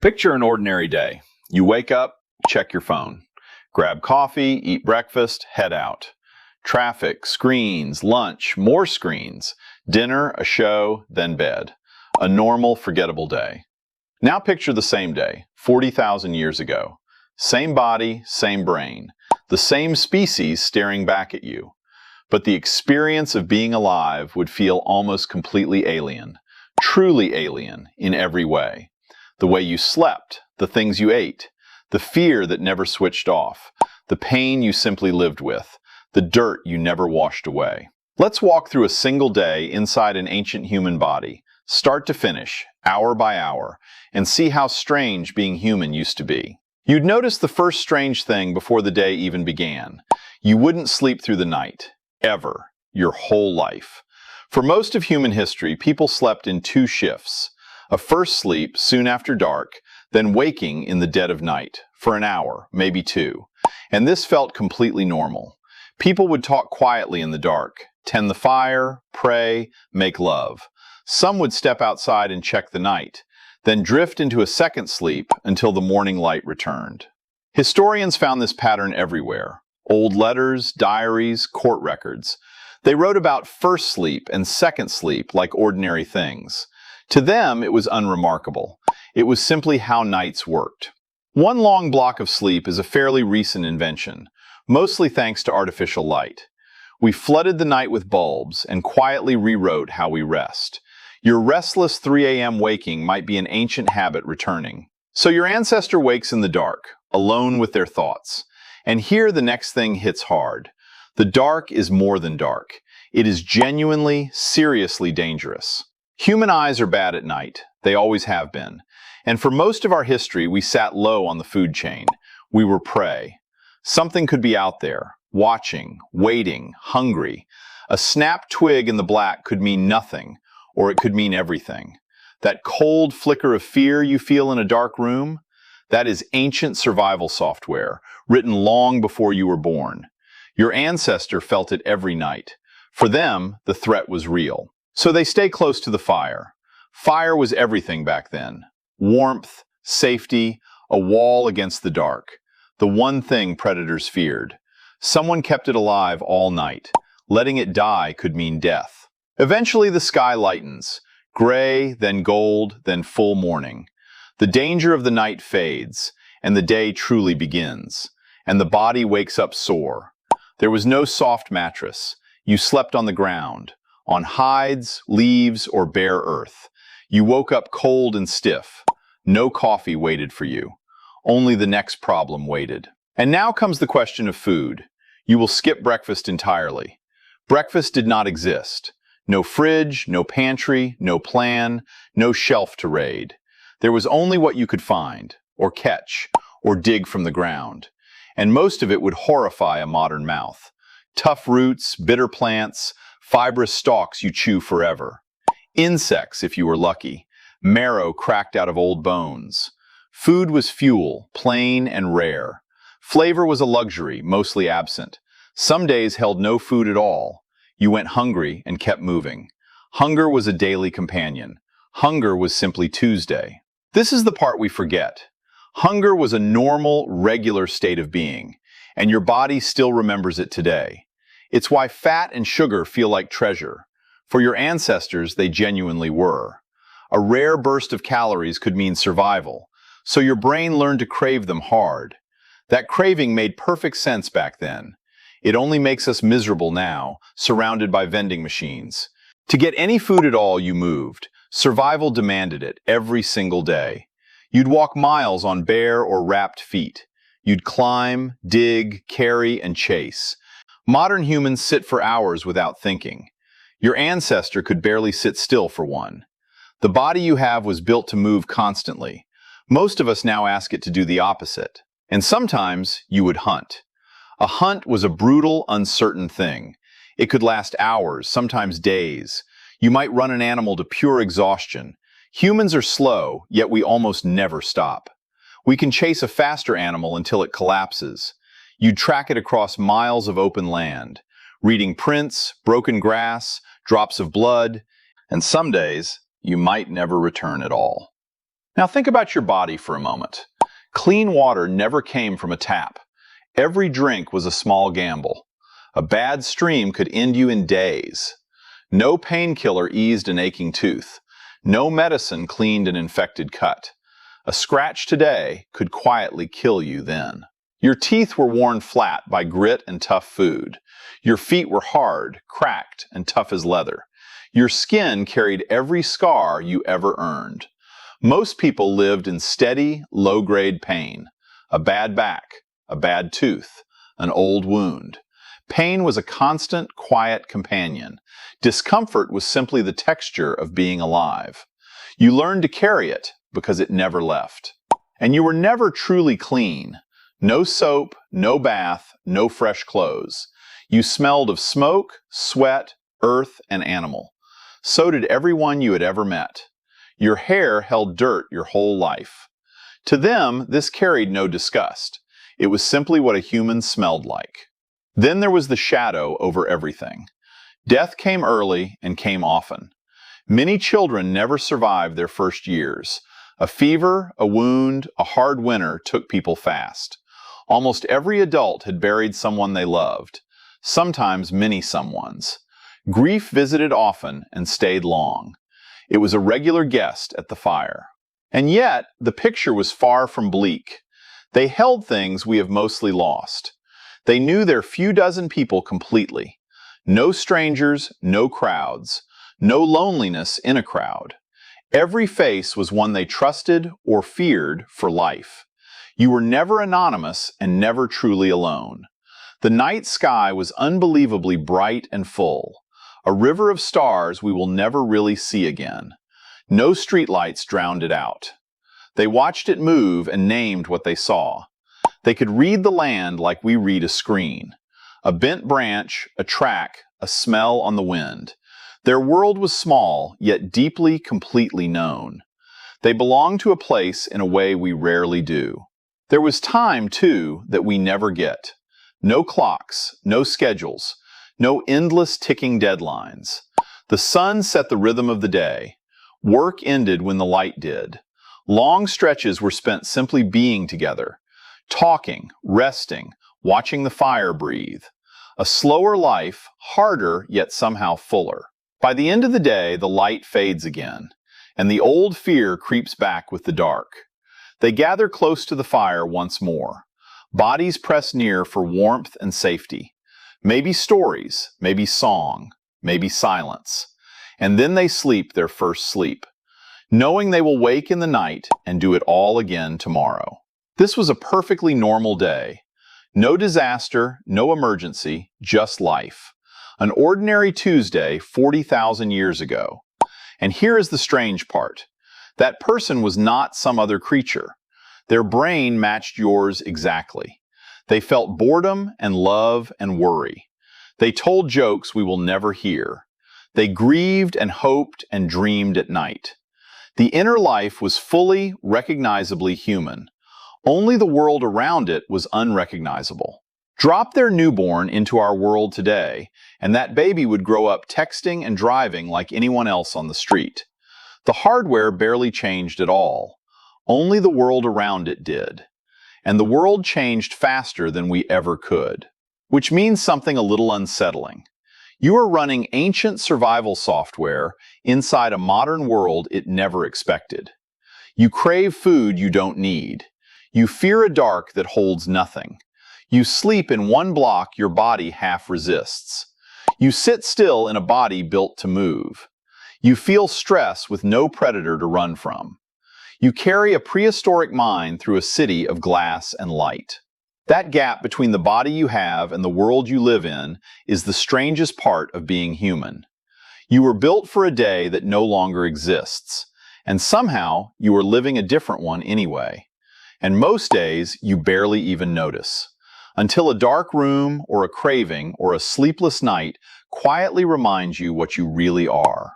Picture an ordinary day. You wake up, check your phone. Grab coffee, eat breakfast, head out. Traffic, screens, lunch, more screens, dinner, a show, then bed. A normal, forgettable day. Now picture the same day, 40,000 years ago. Same body, same brain. The same species staring back at you. But the experience of being alive would feel almost completely alien. Truly alien in every way. The way you slept, the things you ate, the fear that never switched off, the pain you simply lived with, the dirt you never washed away. Let's walk through a single day inside an ancient human body, start to finish, hour by hour, and see how strange being human used to be. You'd notice the first strange thing before the day even began. You wouldn't sleep through the night, ever, your whole life. For most of human history, people slept in two shifts. A first sleep soon after dark, then waking in the dead of night, for an hour, maybe two. And this felt completely normal. People would talk quietly in the dark, tend the fire, pray, make love. Some would step outside and check the night, then drift into a second sleep until the morning light returned. Historians found this pattern everywhere. Old letters, diaries, court records. They wrote about first sleep and second sleep like ordinary things. To them, it was unremarkable. It was simply how nights worked. One long block of sleep is a fairly recent invention, mostly thanks to artificial light. We flooded the night with bulbs and quietly rewrote how we rest. Your restless 3 a.m. waking might be an ancient habit returning. So your ancestor wakes in the dark, alone with their thoughts. And here the next thing hits hard. The dark is more than dark. It is genuinely, seriously dangerous. Human eyes are bad at night. They always have been. And for most of our history, we sat low on the food chain. We were prey. Something could be out there, watching, waiting, hungry. A snapped twig in the black could mean nothing, or it could mean everything. That cold flicker of fear you feel in a dark room, that is ancient survival software, written long before you were born. Your ancestor felt it every night. For them, the threat was real. So they stay close to the fire. Fire was everything back then. Warmth, safety, a wall against the dark. The one thing predators feared. Someone kept it alive all night. Letting it die could mean death. Eventually the sky lightens. Gray, then gold, then full morning. The danger of the night fades, and the day truly begins. And the body wakes up sore. There was no soft mattress. You slept on the ground. On hides, leaves, or bare earth. You woke up cold and stiff. No coffee waited for you. Only the next problem waited. And now comes the question of food. You will skip breakfast entirely. Breakfast did not exist. No fridge, no pantry, no plan, no shelf to raid. There was only what you could find, or catch, or dig from the ground. And most of it would horrify a modern mouth. Tough roots, bitter plants, fibrous stalks you chew forever. Insects, if you were lucky. Marrow cracked out of old bones. Food was fuel, plain and rare. Flavor was a luxury, mostly absent. Some days held no food at all. You went hungry and kept moving. Hunger was a daily companion. Hunger was simply Tuesday. This is the part we forget. Hunger was a normal, regular state of being, and your body still remembers it today. It's why fat and sugar feel like treasure. For your ancestors, they genuinely were. A rare burst of calories could mean survival, so your brain learned to crave them hard. That craving made perfect sense back then. It only makes us miserable now, surrounded by vending machines. To get any food at all, you moved. Survival demanded it every single day. You'd walk miles on bare or wrapped feet. You'd climb, dig, carry, and chase. Modern humans sit for hours without thinking. Your ancestor could barely sit still for one. The body you have was built to move constantly. Most of us now ask it to do the opposite. And sometimes you would hunt. A hunt was a brutal, uncertain thing. It could last hours, sometimes days. You might run an animal to pure exhaustion. Humans are slow, yet we almost never stop. We can chase a faster animal until it collapses. You'd track it across miles of open land, reading prints, broken grass, drops of blood, and some days you might never return at all. Now think about your body for a moment. Clean water never came from a tap. Every drink was a small gamble. A bad stream could end you in days. No painkiller eased an aching tooth. No medicine cleaned an infected cut. A scratch today could quietly kill you then. Your teeth were worn flat by grit and tough food. Your feet were hard, cracked, and tough as leather. Your skin carried every scar you ever earned. Most people lived in steady, low-grade pain. A bad back, a bad tooth, an old wound. Pain was a constant, quiet companion. Discomfort was simply the texture of being alive. You learned to carry it because it never left. And you were never truly clean. No soap, no bath, no fresh clothes. You smelled of smoke, sweat, earth, and animal. So did everyone you had ever met. Your hair held dirt your whole life. To them, this carried no disgust. It was simply what a human smelled like. Then there was the shadow over everything. Death came early and came often. Many children never survived their first years. A fever, a wound, a hard winter took people fast. Almost every adult had buried someone they loved, sometimes many someones. Grief visited often and stayed long. It was a regular guest at the fire. And yet, the picture was far from bleak. They held things we have mostly lost. They knew their few dozen people completely. No strangers, no crowds, no loneliness in a crowd. Every face was one they trusted or feared for life. You were never anonymous and never truly alone. The night sky was unbelievably bright and full. A river of stars we will never really see again. No streetlights drowned it out. They watched it move and named what they saw. They could read the land like we read a screen. A bent branch, a track, a smell on the wind. Their world was small, yet deeply, completely known. They belonged to a place in a way we rarely do. There was time, too, that we never get. No clocks, no schedules, no endless ticking deadlines. The sun set the rhythm of the day. Work ended when the light did. Long stretches were spent simply being together, talking, resting, watching the fire breathe. A slower life, harder yet somehow fuller. By the end of the day, the light fades again, and the old fear creeps back with the dark. They gather close to the fire once more. Bodies press near for warmth and safety. Maybe stories, maybe song, maybe silence. And then they sleep their first sleep, knowing they will wake in the night and do it all again tomorrow. This was a perfectly normal day. No disaster, no emergency, just life. An ordinary Tuesday 40,000 years ago. And here is the strange part. That person was not some other creature. Their brain matched yours exactly. They felt boredom and love and worry. They told jokes we will never hear. They grieved and hoped and dreamed at night. The inner life was fully, recognizably human. Only the world around it was unrecognizable. Drop their newborn into our world today, and that baby would grow up texting and driving like anyone else on the street. The hardware barely changed at all. Only the world around it did. And the world changed faster than we ever could. Which means something a little unsettling. You are running ancient survival software inside a modern world it never expected. You crave food you don't need. You fear a dark that holds nothing. You sleep in one block your body half resists. You sit still in a body built to move. You feel stress with no predator to run from. You carry a prehistoric mind through a city of glass and light. That gap between the body you have and the world you live in is the strangest part of being human. You were built for a day that no longer exists, and somehow you are living a different one anyway. And most days you barely even notice, until a dark room or a craving or a sleepless night quietly reminds you what you really are.